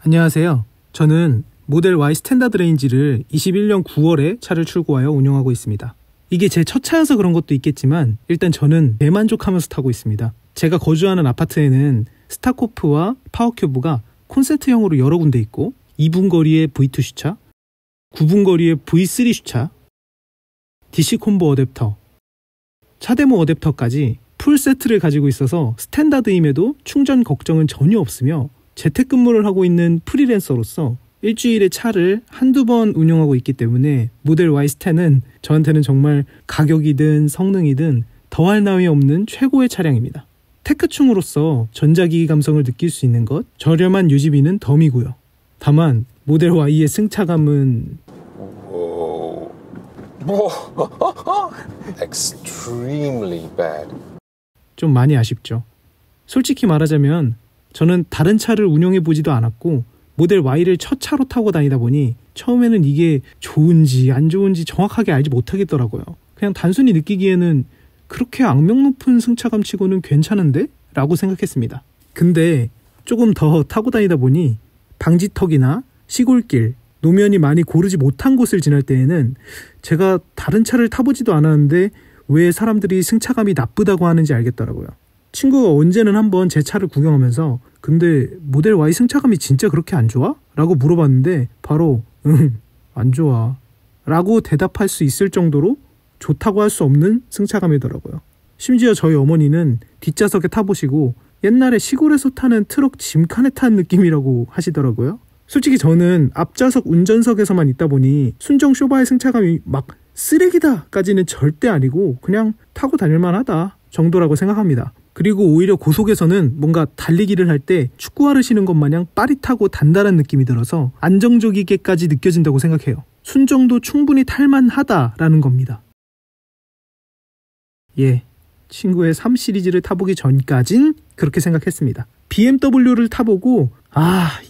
안녕하세요. 저는 모델 Y 스탠다드 레인지를 21년 9월에 차를 출고하여 운영하고 있습니다. 이게 제 첫 차여서 그런 것도 있겠지만 일단 저는 대만족하면서 타고 있습니다. 제가 거주하는 아파트에는 스타코프와 파워큐브가 콘센트형으로 여러 군데 있고 2분 거리의 V2 슈차, 9분 거리의 V3 슈차, DC 콤보 어댑터, 차데모 어댑터까지 풀 세트를 가지고 있어서 스탠다드임에도 충전 걱정은 전혀 없으며 재택근무를 하고 있는 프리랜서로서 일주일에 차를 한두 번 운영하고 있기 때문에 모델 Y 스탠은 저한테는 정말 가격이든 성능이든 더할 나위 없는 최고의 차량입니다. 테크충으로서 전자기기 감성을 느낄 수 있는 것, 저렴한 유지비는 덤이고요. 다만 모델 Y의 승차감은 extremely bad. 좀 많이 아쉽죠. 솔직히 말하자면 저는 다른 차를 운영해보지도 않았고 모델 Y를 첫 차로 타고 다니다 보니 처음에는 이게 좋은지 안 좋은지 정확하게 알지 못하겠더라고요. 그냥 단순히 느끼기에는 그렇게 악명 높은 승차감 치고는 괜찮은데? 라고 생각했습니다. 근데 조금 더 타고 다니다 보니 방지턱이나 시골길, 노면이 많이 고르지 못한 곳을 지날 때에는 제가 다른 차를 타보지도 않았는데 왜 사람들이 승차감이 나쁘다고 하는지 알겠더라고요. 친구가 언제는 한번 제 차를 구경하면서 근데 모델 Y 승차감이 진짜 그렇게 안 좋아? 라고 물어봤는데 바로 안 좋아 라고 대답할 수 있을 정도로 좋다고 할 수 없는 승차감이더라고요. 심지어 저희 어머니는 뒷좌석에 타보시고 옛날에 시골에서 타는 트럭 짐칸에 탄 느낌이라고 하시더라고요. 솔직히 저는 앞좌석 운전석에서만 있다 보니 순정 쇼바의 승차감이 막 쓰레기다 까지는 절대 아니고 그냥 타고 다닐만 하다 정도라고 생각합니다. 그리고 오히려 고속에서는 뭔가 달리기를 할 때 축구화를 신은 것 마냥 빠릿하고 단단한 느낌이 들어서 안정적이게까지 느껴진다고 생각해요. 순정도 충분히 탈만하다라는 겁니다. 예, 친구의 3 시리즈를 타보기 전까진 그렇게 생각했습니다. BMW를 타보고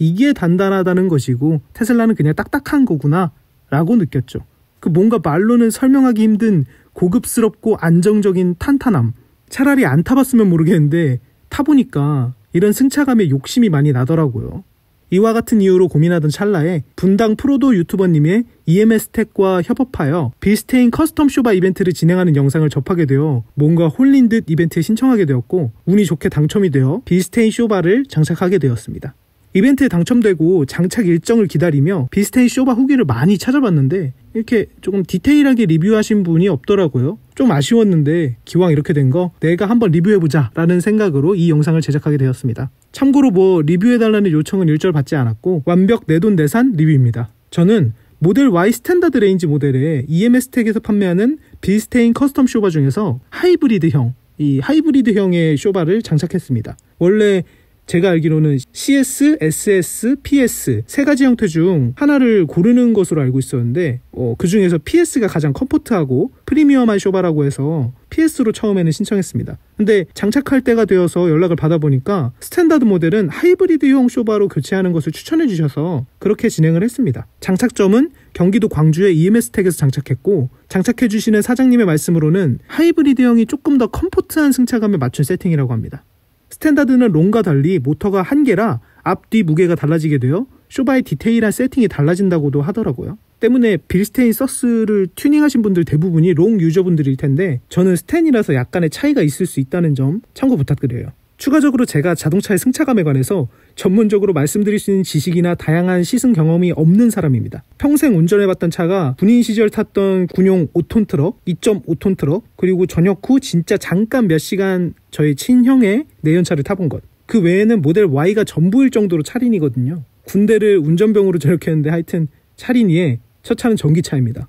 이게 단단하다는 것이고 테슬라는 그냥 딱딱한 거구나 라고 느꼈죠. 그 뭔가 말로는 설명하기 힘든 고급스럽고 안정적인 탄탄함, 차라리 안 타봤으면 모르겠는데 타보니까 이런 승차감에 욕심이 많이 나더라고요. 이와 같은 이유로 고민하던 찰나에 분당 프로도 유튜버님의 EMS텍과 협업하여 빌스테인 커스텀 쇼바 이벤트를 진행하는 영상을 접하게 되어 뭔가 홀린 듯 이벤트에 신청하게 되었고 운이 좋게 당첨이 되어 빌스테인 쇼바를 장착하게 되었습니다. 이벤트에 당첨되고 장착 일정을 기다리며 빌스테인 쇼바 후기를 많이 찾아봤는데 이렇게 조금 디테일하게 리뷰하신 분이 없더라고요. 좀 아쉬웠는데 기왕 이렇게 된 거 내가 한번 리뷰해보자 라는 생각으로 이 영상을 제작하게 되었습니다. 참고로 리뷰해달라는 요청은 일절 받지 않았고 완벽 내돈내산 리뷰입니다. 저는 모델 Y 스탠다드 레인지 모델의 EMS텍에서 판매하는 빌스테인 커스텀 쇼바 중에서 하이브리드형, 이 하이브리드형의 쇼바를 장착했습니다. 원래 제가 알기로는 CS, SS, PS 세 가지 형태 중 하나를 고르는 것으로 알고 있었는데 그 중에서 PS가 가장 컴포트하고 프리미엄한 쇼바라고 해서 PS로 처음에는 신청했습니다. 근데 장착할 때가 되어서 연락을 받아보니까 스탠다드 모델은 하이브리드형 쇼바로 교체하는 것을 추천해 주셔서 그렇게 진행을 했습니다. 장착점은 경기도 광주의 EMS텍에서 장착했고 장착해 주시는 사장님의 말씀으로는 하이브리드형이 조금 더 컴포트한 승차감에 맞춘 세팅이라고 합니다. 스탠다드는 롱과 달리 모터가 한 개라 앞뒤 무게가 달라지게 되어 쇼바의 디테일한 세팅이 달라진다고도 하더라고요. 때문에 빌스테인 서스를 튜닝하신 분들 대부분이 롱 유저분들일 텐데 저는 스탠이라서 약간의 차이가 있을 수 있다는 점 참고 부탁드려요. 추가적으로 제가 자동차의 승차감에 관해서 전문적으로 말씀드릴 수 있는 지식이나 다양한 시승 경험이 없는 사람입니다. 평생 운전해봤던 차가 군인 시절 탔던 군용 5톤 트럭, 2.5톤 트럭, 그리고 전역 후 진짜 잠깐 몇 시간 저희 친형의 내연차를 타본 것. 그 외에는 모델 Y가 전부일 정도로 차린이거든요. 군대를 운전병으로 전역했는데 하여튼 차린이의 첫 차는 전기차입니다.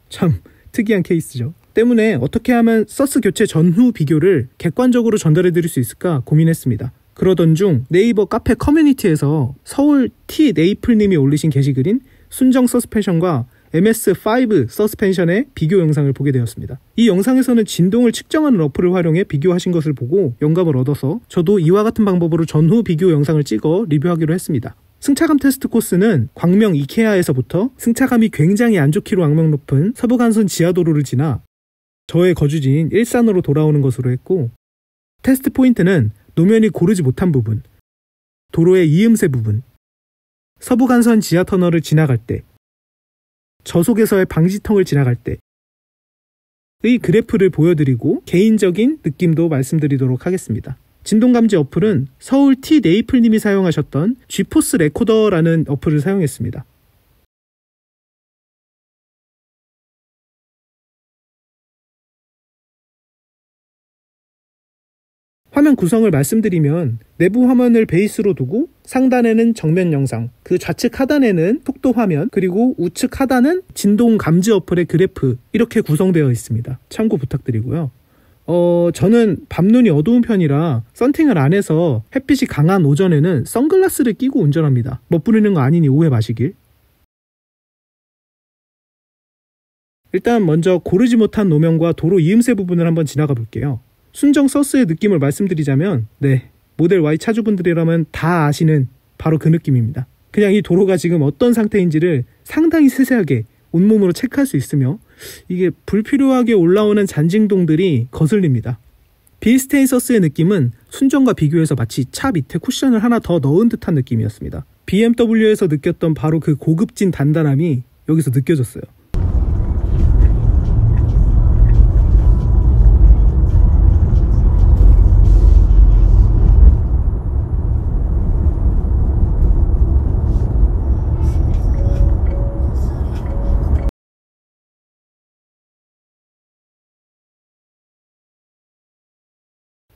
참 특이한 케이스죠. 때문에 어떻게 하면 서스 교체 전후 비교를 객관적으로 전달해 드릴 수 있을까 고민했습니다. 그러던 중 네이버 카페 커뮤니티에서 서울 T 네이플님이 올리신 게시글인 순정 서스펜션과 MS5 서스펜션의 비교 영상을 보게 되었습니다. 이 영상에서는 진동을 측정하는 러프를 활용해 비교하신 것을 보고 영감을 얻어서 저도 이와 같은 방법으로 전후 비교 영상을 찍어 리뷰하기로 했습니다. 승차감 테스트 코스는 광명 이케아에서부터 승차감이 굉장히 안 좋기로 악명 높은 서부간선 지하도로를 지나 저의 거주지인 일산으로 돌아오는 것으로 했고 테스트 포인트는 노면이 고르지 못한 부분, 도로의 이음새 부분, 서부간선 지하터널을 지나갈 때, 저속에서의 방지턱을 지나갈 때의 그래프를 보여드리고 개인적인 느낌도 말씀드리도록 하겠습니다. 진동감지 어플은 서울 T 네이플님이 사용하셨던 지포스 레코더라는 어플을 사용했습니다. 화면 구성을 말씀드리면 내부 화면을 베이스로 두고 상단에는 정면 영상, 그 좌측 하단에는 속도 화면, 그리고 우측 하단은 진동 감지 어플의 그래프, 이렇게 구성되어 있습니다. 참고 부탁드리고요. 저는 밤눈이 어두운 편이라 썬팅을 안 해서 햇빛이 강한 오전에는 선글라스를 끼고 운전합니다. 멋부리는 거 아니니 오해 마시길. 일단 먼저 고르지 못한 노면과 도로 이음새 부분을 한번 지나가 볼게요. 순정 서스의 느낌을 말씀드리자면 모델 Y 차주분들이라면 다 아시는 바로 그 느낌입니다. 그냥 이 도로가 지금 어떤 상태인지를 상당히 세세하게 온몸으로 체크할 수 있으며 이게 불필요하게 올라오는 잔진동들이 거슬립니다. 빌스테인 서스의 느낌은 순정과 비교해서 마치 차 밑에 쿠션을 하나 더 넣은 듯한 느낌이었습니다. BMW에서 느꼈던 바로 그 고급진 단단함이 여기서 느껴졌어요.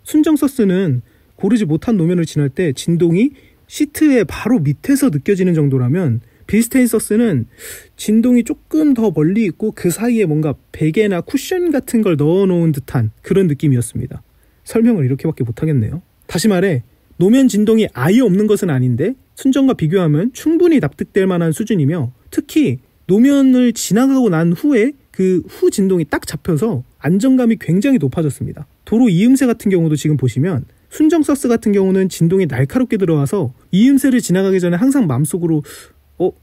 순정 서스는 고르지 못한 노면을 지날 때 진동이 시트의 바로 밑에서 느껴지는 정도라면 빌스테인 서스는 진동이 조금 더 멀리 있고 그 사이에 뭔가 베개나 쿠션 같은 걸 넣어놓은 듯한 그런 느낌이었습니다. 설명을 이렇게밖에 못하겠네요. 다시 말해 노면 진동이 아예 없는 것은 아닌데 순정과 비교하면 충분히 납득될 만한 수준이며 특히 노면을 지나가고 난 후에 그 후 진동이 딱 잡혀서 안정감이 굉장히 높아졌습니다. 도로 이음새 같은 경우도 지금 보시면 순정 서스 같은 경우는 진동이 날카롭게 들어와서 이음새를 지나가기 전에 항상 마음속으로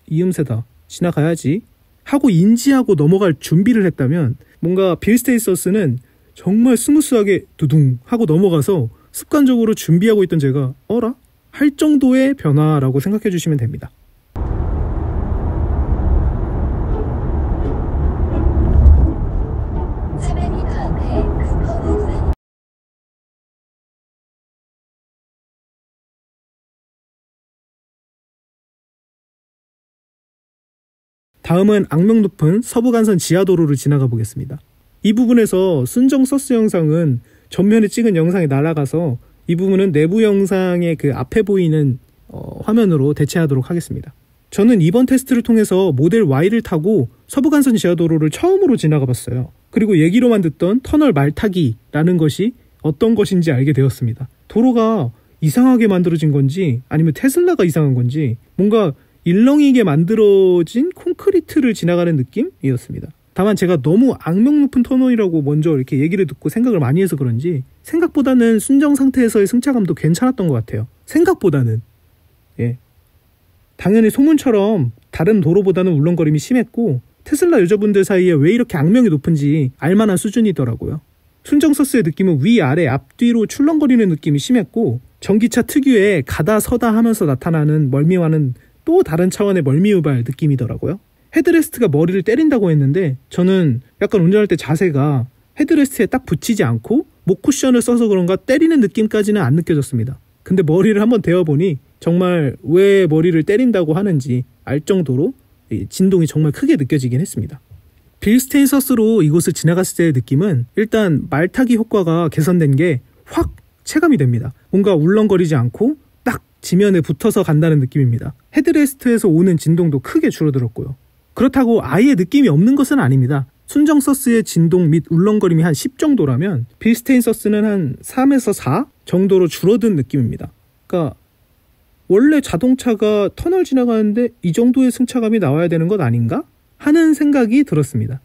이음새다, 지나가야지 하고 인지하고 넘어갈 준비를 했다면 뭔가 빌스테인 서스는 정말 스무스하게 두둥 하고 넘어가서 습관적으로 준비하고 있던 제가 어라? 할 정도의 변화라고 생각해 주시면 됩니다. 다음은 악명 높은 서부간선 지하도로를 지나가 보겠습니다. 이 부분에서 순정 서스 영상은 전면에 찍은 영상이 날아가서 이 부분은 내부 영상의 그 앞에 보이는 화면으로 대체하도록 하겠습니다. 저는 이번 테스트를 통해서 모델 Y를 타고 서부간선 지하도로를 처음으로 지나가 봤어요. 그리고 얘기로만 듣던 터널 말타기라는 것이 어떤 것인지 알게 되었습니다. 도로가 이상하게 만들어진 건지 아니면 테슬라가 이상한 건지 뭔가 일렁이게 만들어진 콘크리트를 지나가는 느낌이었습니다. 다만 제가 너무 악명 높은 터널이라고 먼저 이렇게 얘기를 듣고 생각을 많이 해서 그런지 생각보다는 순정 상태에서의 승차감도 괜찮았던 것 같아요. 생각보다는. 당연히 소문처럼 다른 도로보다는 울렁거림이 심했고 테슬라 유저분들 사이에 왜 이렇게 악명이 높은지 알만한 수준이더라고요. 순정 서스의 느낌은 위아래 앞뒤로 출렁거리는 느낌이 심했고 전기차 특유의 가다 서다 하면서 나타나는 멀미와는 또 다른 차원의 멀미우발 느낌이더라고요. 헤드레스트가 머리를 때린다고 했는데 저는 약간 운전할 때 자세가 헤드레스트에 딱 붙이지 않고 목 쿠션을 써서 그런가 때리는 느낌까지는 안 느껴졌습니다. 근데 머리를 한번 대어보니 정말 왜 머리를 때린다고 하는지 알 정도로 진동이 정말 크게 느껴지긴 했습니다. 빌스테인 서스로 이곳을 지나갔을 때의 느낌은 일단 말타기 효과가 개선된 게 확 체감이 됩니다. 뭔가 울렁거리지 않고 딱 지면에 붙어서 간다는 느낌입니다. 헤드레스트에서 오는 진동도 크게 줄어들었고요. 그렇다고 아예 느낌이 없는 것은 아닙니다. 순정 서스의 진동 및 울렁거림이 한 10 정도라면 빌스테인 서스는 한 3에서 4 정도로 줄어든 느낌입니다. 그러니까 원래 자동차가 터널 지나가는데 이 정도의 승차감이 나와야 되는 것 아닌가? 하는 생각이 들었습니다.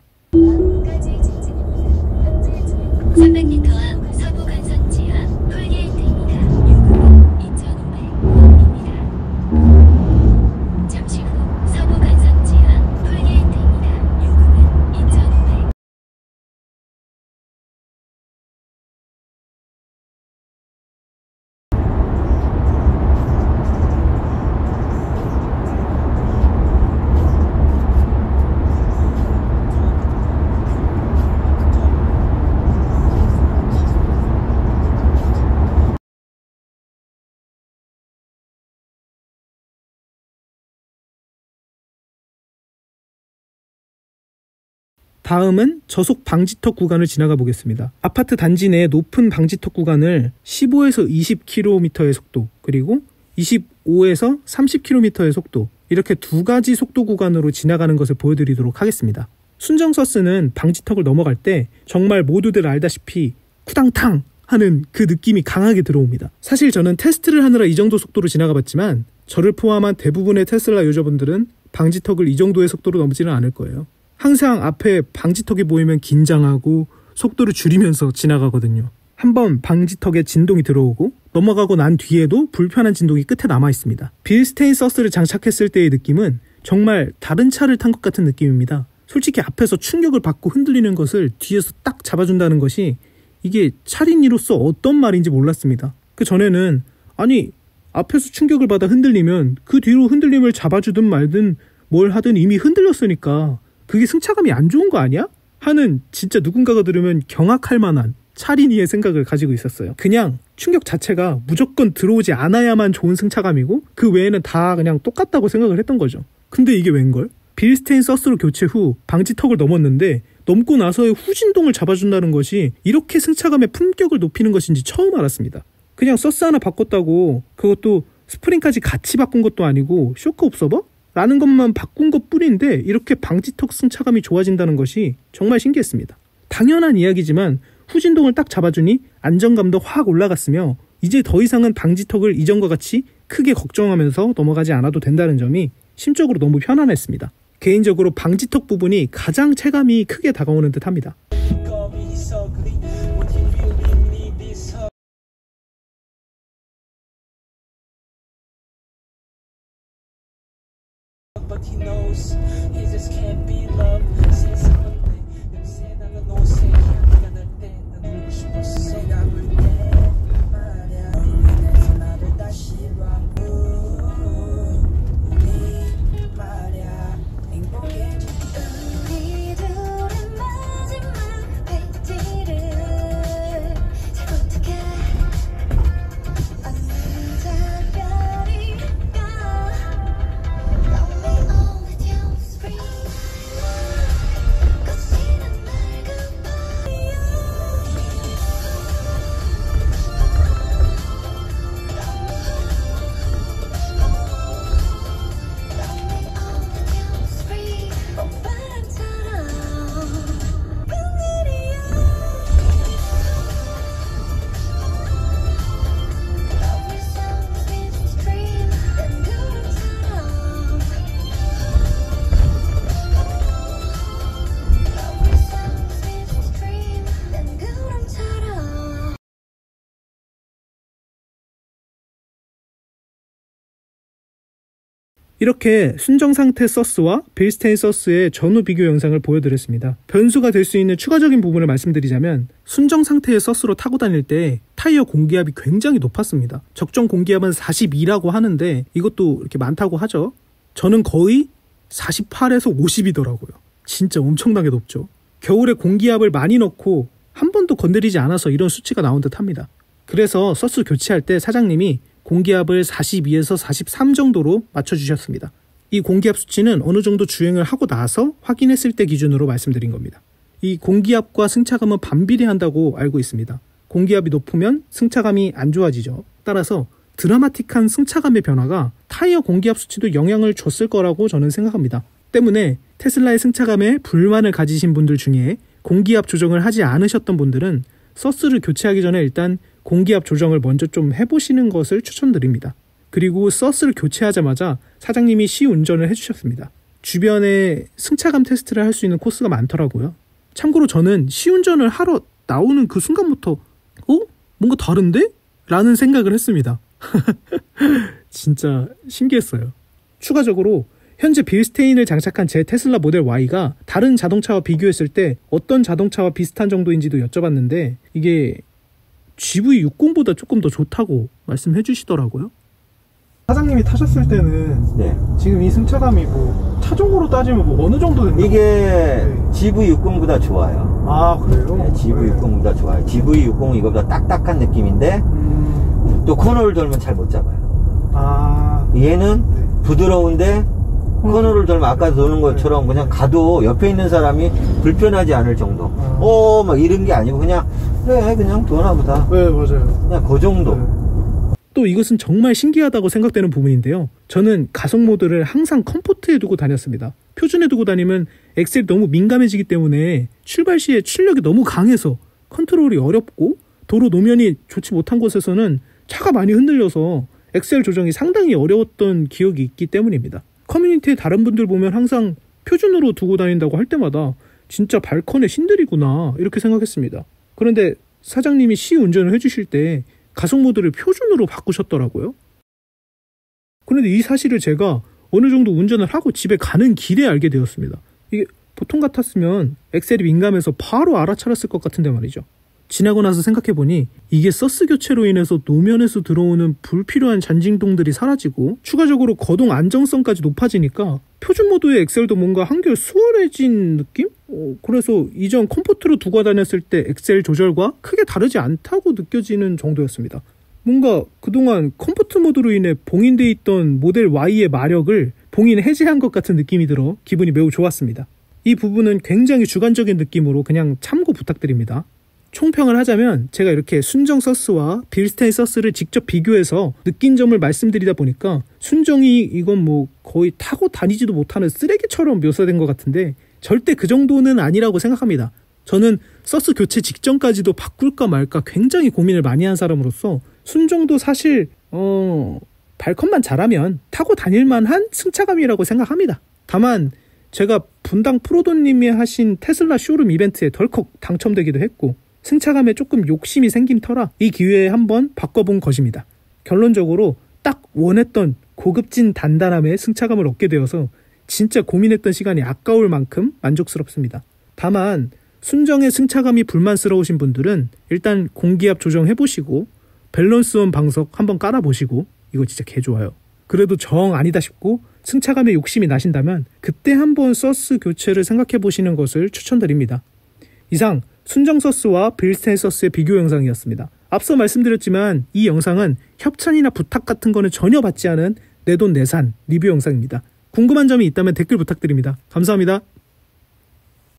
300m 앞 서부간선 지하 톨게이트입니다. 요금은 2,500원입니다. 잠시 후 서부간선 지하 톨게이트입니다. 요금은 2,500원. 다음은 저속 방지턱 구간을 지나가 보겠습니다. 아파트 단지 내 높은 방지턱 구간을 15에서 20km의 속도, 그리고 25에서 30km의 속도, 이렇게 두 가지 속도 구간으로 지나가는 것을 보여드리도록 하겠습니다. 순정 서스는 방지턱을 넘어갈 때 정말 모두들 알다시피 쿠당탕 하는 그 느낌이 강하게 들어옵니다. 사실 저는 테스트를 하느라 이 정도 속도로 지나가 봤지만 저를 포함한 대부분의 테슬라 유저분들은 방지턱을 이 정도의 속도로 넘지는 않을 거예요. 항상 앞에 방지턱이 보이면 긴장하고 속도를 줄이면서 지나가거든요. 한번 방지턱에 진동이 들어오고 넘어가고 난 뒤에도 불편한 진동이 끝에 남아 있습니다. 빌스테인 서스를 장착했을 때의 느낌은 정말 다른 차를 탄 것 같은 느낌입니다. 솔직히 앞에서 충격을 받고 흔들리는 것을 뒤에서 딱 잡아준다는 것이 이게 차린이로서 어떤 말인지 몰랐습니다. 그 전에는 아니 앞에서 충격을 받아 흔들리면 그 뒤로 흔들림을 잡아주든 말든 뭘 하든 이미 흔들렸으니까 그게 승차감이 안 좋은 거 아니야? 하는 진짜 누군가가 들으면 경악할 만한 차린이의 생각을 가지고 있었어요. 그냥 충격 자체가 무조건 들어오지 않아야만 좋은 승차감이고 그 외에는 다 그냥 똑같다고 생각을 했던 거죠. 근데 이게 웬걸? 빌스테인 서스로 교체 후 방지턱을 넘었는데 넘고 나서의 후진동을 잡아준다는 것이 이렇게 승차감의 품격을 높이는 것인지 처음 알았습니다. 그냥 서스 하나 바꿨다고 그것도 스프링까지 같이 바꾼 것도 아니고 쇼크 옵서버? 라는 것만 바꾼 것 뿐인데 이렇게 방지턱 승차감이 좋아진다는 것이 정말 신기했습니다. 당연한 이야기지만 후진동을 딱 잡아주니 안정감도 확 올라갔으며 이제 더 이상은 방지턱을 이전과 같이 크게 걱정하면서 넘어가지 않아도 된다는 점이 심적으로 너무 편안했습니다. 개인적으로 방지턱 부분이 가장 체감이 크게 다가오는 듯 합니다. 이렇게 순정상태 서스와 빌스테인 서스의 전후 비교 영상을 보여드렸습니다. 변수가 될 수 있는 추가적인 부분을 말씀드리자면 순정상태의 서스로 타고 다닐 때 타이어 공기압이 굉장히 높았습니다. 적정 공기압은 42라고 하는데 이것도 이렇게 많다고 하죠. 저는 거의 48에서 50이더라고요. 진짜 엄청나게 높죠. 겨울에 공기압을 많이 넣고 한 번도 건드리지 않아서 이런 수치가 나온 듯 합니다. 그래서 서스 교체할 때 사장님이 공기압을 42에서 43 정도로 맞춰주셨습니다. 이 공기압 수치는 어느 정도 주행을 하고 나서 확인했을 때 기준으로 말씀드린 겁니다. 이 공기압과 승차감은 반비례한다고 알고 있습니다. 공기압이 높으면 승차감이 안 좋아지죠. 따라서 드라마틱한 승차감의 변화가 타이어 공기압 수치도 영향을 줬을 거라고 저는 생각합니다. 때문에 테슬라의 승차감에 불만을 가지신 분들 중에 공기압 조정을 하지 않으셨던 분들은 서스를 교체하기 전에 일단 공기압 조정을 먼저 좀 해보시는 것을 추천드립니다. 그리고 서스를 교체하자마자 사장님이 시운전을 해주셨습니다. 주변에 승차감 테스트를 할 수 있는 코스가 많더라고요. 참고로 저는 시운전을 하러 나오는 그 순간부터 뭔가 다른데? 라는 생각을 했습니다. 진짜 신기했어요. 추가적으로 현재 빌스테인을 장착한 제 테슬라 모델 Y가 다른 자동차와 비교했을 때 어떤 자동차와 비슷한 정도인지도 여쭤봤는데 이게 GV60보다 조금 더 좋다고 말씀해 주시더라고요. 사장님이 타셨을 때는 네. 지금 이 승차감이 뭐 차종으로 따지면 뭐 어느 정도 된다고? 이게 GV60보다 좋아요. 아 그래요? 네, GV60보다 좋아요. GV60 이거보다 딱딱한 느낌인데 또 코너를 돌면 잘 못 잡아요. 아 얘는 네. 부드러운데 코너를 돌면 아까 도는 것처럼 그냥 가도 옆에 있는 사람이 불편하지 않을 정도. 막 이런 게 아니고 그냥 그래 그냥 도나 보다. 네, 맞아요. 그냥 그 정도. 또 이것은 정말 신기하다고 생각되는 부분인데요. 저는 가속 모드를 항상 컴포트에 두고 다녔습니다. 표준에 두고 다니면 엑셀이 너무 민감해지기 때문에 출발 시에 출력이 너무 강해서 컨트롤이 어렵고 도로 노면이 좋지 못한 곳에서는 차가 많이 흔들려서 엑셀 조정이 상당히 어려웠던 기억이 있기 때문입니다. 커뮤니티에 다른 분들 보면 항상 표준으로 두고 다닌다고 할 때마다 진짜 발컨의 신들이구나 이렇게 생각했습니다. 그런데 사장님이 시운전을 해주실 때 가속 모드를 표준으로 바꾸셨더라고요. 그런데 이 사실을 제가 어느 정도 운전을 하고 집에 가는 길에 알게 되었습니다. 이게 보통 같았으면 엑셀이 민감해서 바로 알아차렸을 것 같은데 말이죠. 지나고 나서 생각해보니 이게 서스 교체로 인해서 노면에서 들어오는 불필요한 잔진동들이 사라지고 추가적으로 거동 안정성까지 높아지니까 표준 모드의 엑셀도 뭔가 한결 수월해진 느낌? 그래서 이전 컴포트로 두고 다녔을 때 엑셀 조절과 크게 다르지 않다고 느껴지는 정도였습니다. 뭔가 그동안 컴포트 모드로 인해 봉인돼 있던 모델 Y의 마력을 봉인 해제한 것 같은 느낌이 들어 기분이 매우 좋았습니다. 이 부분은 굉장히 주관적인 느낌으로 그냥 참고 부탁드립니다. 총평을 하자면 제가 이렇게 순정 서스와 빌스테인 서스를 직접 비교해서 느낀 점을 말씀드리다 보니까 순정이 이건 뭐 거의 타고 다니지도 못하는 쓰레기처럼 묘사된 것 같은데 절대 그 정도는 아니라고 생각합니다. 저는 서스 교체 직전까지도 바꿀까 말까 굉장히 고민을 많이 한 사람으로서 순정도 사실 발컨만 잘하면 타고 다닐만한 승차감이라고 생각합니다. 다만 제가 분당 프로도님이 하신 테슬라 쇼룸 이벤트에 덜컥 당첨되기도 했고 승차감에 조금 욕심이 생긴 터라 이 기회에 한번 바꿔본 것입니다. 결론적으로 딱 원했던 고급진 단단함의 승차감을 얻게 되어서 진짜 고민했던 시간이 아까울 만큼 만족스럽습니다. 다만 순정의 승차감이 불만스러우신 분들은 일단 공기압 조정해보시고 밸런스원 방석 한번 깔아보시고 이거 진짜 개좋아요. 그래도 정 아니다 싶고 승차감에 욕심이 나신다면 그때 한번 서스 교체를 생각해보시는 것을 추천드립니다. 이상 순정 서스와 빌스테인 서스의 비교 영상이었습니다. 앞서 말씀드렸지만 이 영상은 협찬이나 부탁 같은 거는 전혀 받지 않은 내돈 내산 리뷰 영상입니다. 궁금한 점이 있다면 댓글 부탁드립니다. 감사합니다.